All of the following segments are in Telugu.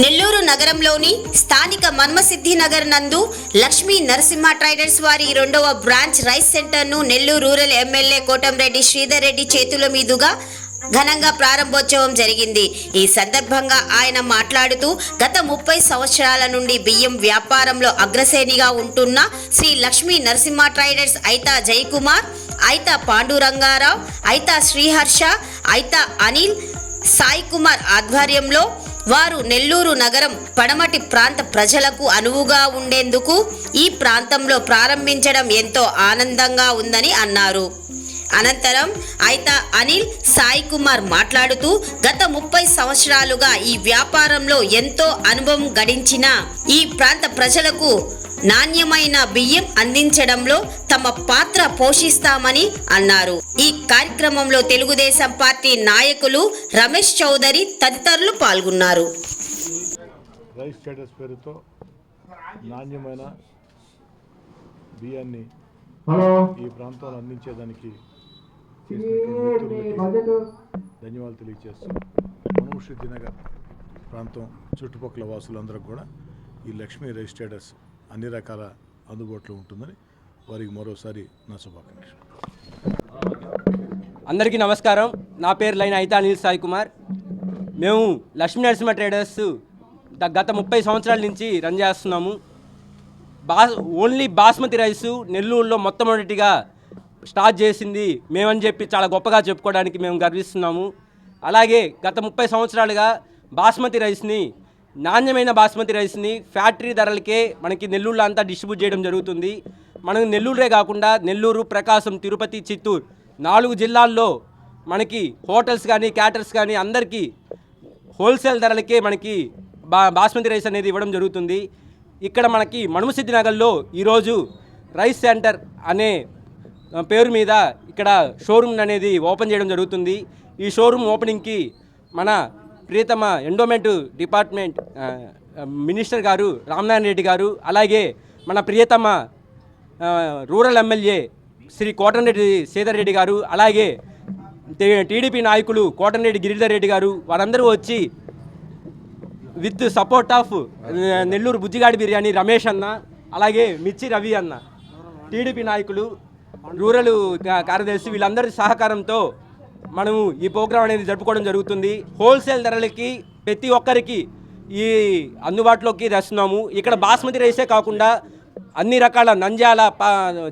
నెల్లూరు నగరంలోని స్థానిక మన్మసిద్ధి నగర్ నందు లక్ష్మీ నరసింహ ట్రేడర్స్ వారి రెండవ బ్రాంచ్ రైస్ సెంటర్ను నెల్లూరు రూరల్ ఎమ్మెల్యే కోటంరెడ్డి శ్రీధర్ రెడ్డి చేతుల మీదుగా ఘనంగా ప్రారంభోత్సవం జరిగింది. ఈ సందర్భంగా ఆయన మాట్లాడుతూ గత 30 సంవత్సరాల నుండి బియ్యం వ్యాపారంలో అగ్రశ్రేణిగా ఉంటున్న శ్రీ లక్ష్మీ నరసింహ ట్రేడర్స్ ఐతా జయకుమార్, ఐతా పాండురంగారావు, ఐతా శ్రీహర్ష, ఐతా అనిల్, సాయి కుమార్ ఆధ్వర్యంలో వారు నెల్లూరు నగరం పడమటి ప్రాంత ప్రజలకు అనువుగా ఉండేందుకు ఈ ప్రాంతంలో ప్రారంభించడం ఎంతో ఆనందంగా ఉందని అన్నారు. అనంతరం ఐతా అనిల్, సాయి కుమార్ మాట్లాడుతూ గత 30 సంవత్సరాలుగా ఈ వ్యాపారంలో ఎంతో అనుభవం గడించిన ఈ ప్రాంత ప్రజలకు నాణ్యమైన బియ్యం అందించడంలో తమ పాత్ర పోషిస్తామని అన్నారు. ఈ కార్యక్రమంలో తెలుగుదేశం పార్టీ నాయకులు రమేష్ చౌదరి తదితరులు పాల్గొన్నారు. రైస్ స్టేటస్ పేరుతో నాణ్యమైన బియ్యాన్ని ఈ ప్రాంతంలో అందించేదానికి ధన్యవాదాలు తెలియజేస్తూ మనుమసిద్ధి నగర్ ప్రాంతం చుట్టుపక్కల వాసులందరూ కూడా ఈ లక్ష్మీ రైస్ స్టేటస్ అన్ని రకాల అందుబాటులో ఉంటుందని వారికి మరోసారి నా శుభాకాంక్షలు. అందరికీ నమస్కారం. నా పేరు లైన్ ఐతా అనిల్ సాయి కుమార్. మేము లక్ష్మీ నరసింహ ట్రేడర్స్ గత 30 సంవత్సరాల నుంచి రన్ చేస్తున్నాము. ఓన్లీ బాస్మతి రైసు నెల్లూరులో మొట్టమొదటిగా స్టార్ట్ చేసింది మేమని చెప్పి చాలా గొప్పగా చెప్పుకోవడానికి మేము గర్విస్తున్నాము. అలాగే గత 30 సంవత్సరాలుగా బాస్మతి రైస్ని, నాణ్యమైన బాస్మతి రైస్ని ఫ్యాక్టరీ ధరలకే మనకి నెల్లూరులో అంతా డిస్ట్రిబ్యూట్ చేయడం జరుగుతుంది. మనం నెల్లూరే కాకుండా నెల్లూరు, ప్రకాశం, తిరుపతి, చిత్తూరు 4 జిల్లాల్లో మనకి హోటల్స్ కానీ క్యాటర్స్ కానీ అందరికీ హోల్సేల్ ధరలకే మనకి బాస్మతి రైస్ అనేది ఇవ్వడం జరుగుతుంది. ఇక్కడ మనకి మనుమసిద్ధి నగర్లో ఈరోజు రైస్ సెంటర్ అనే పేరు మీద ఇక్కడ షోరూమ్ అనేది ఓపెన్ చేయడం జరుగుతుంది. ఈ షోరూమ్ ఓపెనింగ్కి మన ప్రియతమ ఎండోమెంట్ డిపార్ట్మెంట్ మినిస్టర్ గారు రామనారాయణ రెడ్డి గారు, అలాగే మన ప్రియతమ రూరల్ ఎమ్మెల్యే శ్రీ కోటంరెడ్డి శ్రీధర్ రెడ్డి గారు, అలాగే టీడీపీ నాయకులు కోటంరెడ్డి గిరిధర్ రెడ్డి గారు వారందరూ వచ్చి with support of Nellore Bujjigadi biryani Ramesh అన్న, అలాగే మిర్చి రవి అన్న, టీడీపీ నాయకులు, రూరల్ కార్యదర్శి వీళ్ళందరి సహకారంతో మనము ఈ ప్రోగ్రాం అనేది జరుపుకోవడం జరుగుతుంది. హోల్సేల్ ధరలకి ప్రతి ఒక్కరికి ఈ అందుబాటులోకి తెస్తున్నాము. ఇక్కడ బాస్మతి రైసే కాకుండా అన్ని రకాల నంద్యాల,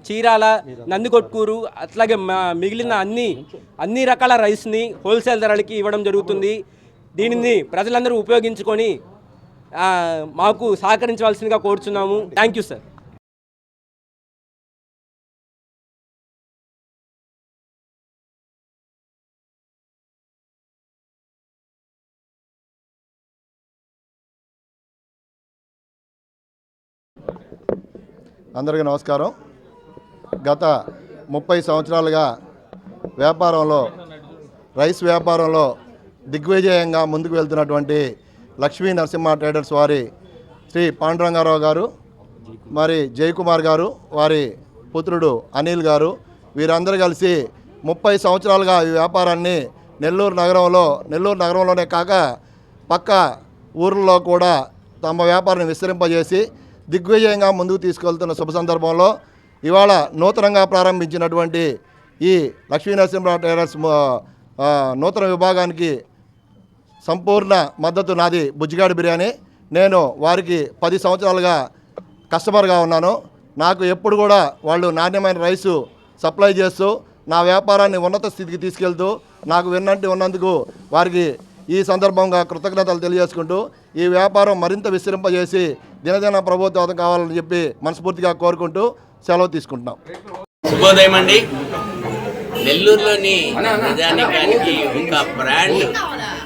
చీరాల, నందికొట్కూరు అట్లాగే మిగిలిన అన్ని రకాల రైస్ని హోల్సేల్ ధరలకి ఇవ్వడం జరుగుతుంది. దీనిని ప్రజలందరూ ఉపయోగించుకొని మాకు సహకరించవలసిందిగా కోరుచున్నాము. Thank you sir. అందరికీ నమస్కారం. గత 30 సంవత్సరాలుగా రైస్ వ్యాపారంలో దిగ్విజయంగా ముందుకు వెళ్తున్నటువంటి లక్ష్మీ నరసింహ ట్రేడర్స్ వారి శ్రీ పాండురంగారావు గారు, మరి జయకుమార్ గారు, వారి పుత్రుడు అనిల్ గారు, వీరందరూ కలిసి 30 సంవత్సరాలుగా ఈ వ్యాపారాన్ని నెల్లూరు నగరంలోనే కాక పక్క ఊర్లలో కూడా తమ వ్యాపారాన్ని విస్తరింపజేసి దిగ్విజయంగా ముందుకు తీసుకెళ్తున్న శుభ సందర్భంలో ఇవాళ నూతనంగా ప్రారంభించినటువంటి ఈ లక్ష్మీ నరసింహ ట్రేడర్స్ నూతన విభాగానికి సంపూర్ణ మద్దతు నాది బుజ్జిగాడి బిర్యానీ. నేను వారికి 10 సంవత్సరాలుగా కస్టమర్గా ఉన్నాను. నాకు ఎప్పుడు కూడా వాళ్ళు నాణ్యమైన రైసు సప్లై చేస్తూ నా వ్యాపారాన్ని ఉన్నత స్థితికి తీసుకెళ్తూ నాకు ఉన్నందుకు వారికి ఈ సందర్భంగా కృతజ్ఞతలు తెలియజేసుకుంటూ ఈ వ్యాపారం మరింత విస్తరింపజేసి దినదిన ప్రభుత్వం కావాలని చెప్పి మనస్ఫూర్తిగా కోరుకుంటూ సెలవు తీసుకుంటున్నాం. శుభోదయం అండి. నెల్లూరులోని నిజానికానికి ఒక బ్రాండ్,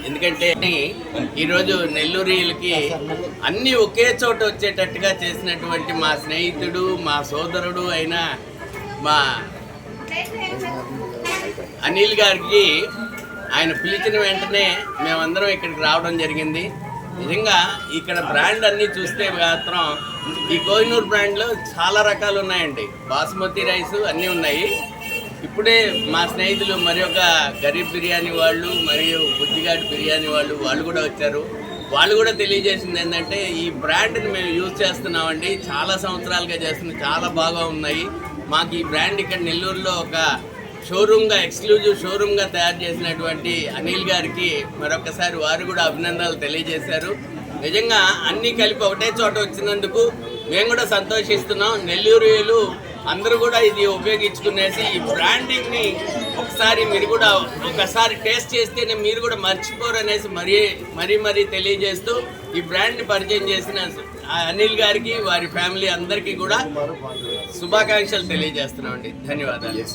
ఎందుకంటే ఈరోజు నెల్లూరులకి అన్నీ ఒకే చోట వచ్చేటట్టుగా చేసినటువంటి మా స్నేహితుడు, మా సోదరుడు అయిన మా అనిల్ గారికి ఆయన పిలిచిన వెంటనే మేమందరం ఇక్కడికి రావడం జరిగింది. నిజంగా ఇక్కడ బ్రాండ్ అన్నీ చూస్తే మాత్రం ఈ కోహినూర్ బ్రాండ్లో చాలా రకాలు ఉన్నాయండి. బాస్మతి రైస్ అన్నీ ఉన్నాయి. ఇప్పుడే మా స్నేహితులు మరి ఒక గరీబ్ బిర్యానీ వాళ్ళు మరియు బుజ్జిగాడి బిర్యానీ వాళ్ళు కూడా వచ్చారు. వాళ్ళు కూడా తెలియజేసింది ఏంటంటే ఈ బ్రాండ్ని మేము యూజ్ చేస్తున్నామండి, చాలా సంవత్సరాలుగా చేస్తున్నాం, చాలా బాగా ఉన్నాయి. మాకు ఈ బ్రాండ్ ఇక్కడ నెల్లూరులో ఒక షోరూమ్గా, ఎక్స్క్లూజివ్ షోరూమ్గా తయారు చేసినటువంటి అనిల్ గారికి మరొకసారి వారు కూడా అభినందనలు తెలియజేశారు. నిజంగా అన్నీ కలిపి ఒకటే చోట వచ్చినందుకు మేము కూడా సంతోషిస్తున్నాం. నెల్లూరులు అందరూ కూడా ఇది ఉపయోగించుకునేసి ఈ బ్రాండింగ్ని ఒకసారి మీరు కూడా ఒకసారి టేస్ట్ చేస్తేనే మీరు కూడా మర్చిపోరు అనేసి మరీ తెలియజేస్తూ ఈ బ్రాండ్ని పరిచయం చేసిన అనిల్ గారికి, వారి ఫ్యామిలీ అందరికీ కూడా శుభాకాంక్షలు తెలియజేస్తున్నామండి. ధన్యవాదాలు.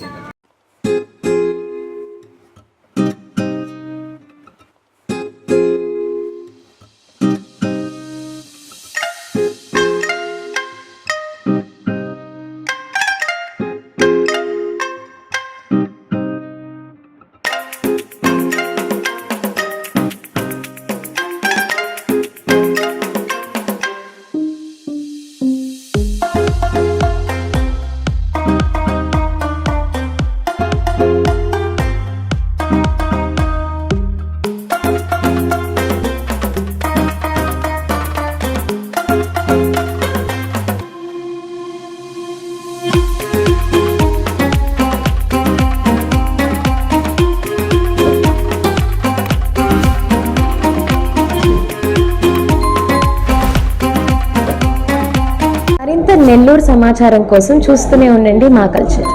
మరింత నెల్లూరు సమాచారం కోసం చూస్తూనే ఉండండి మా కల్చర్.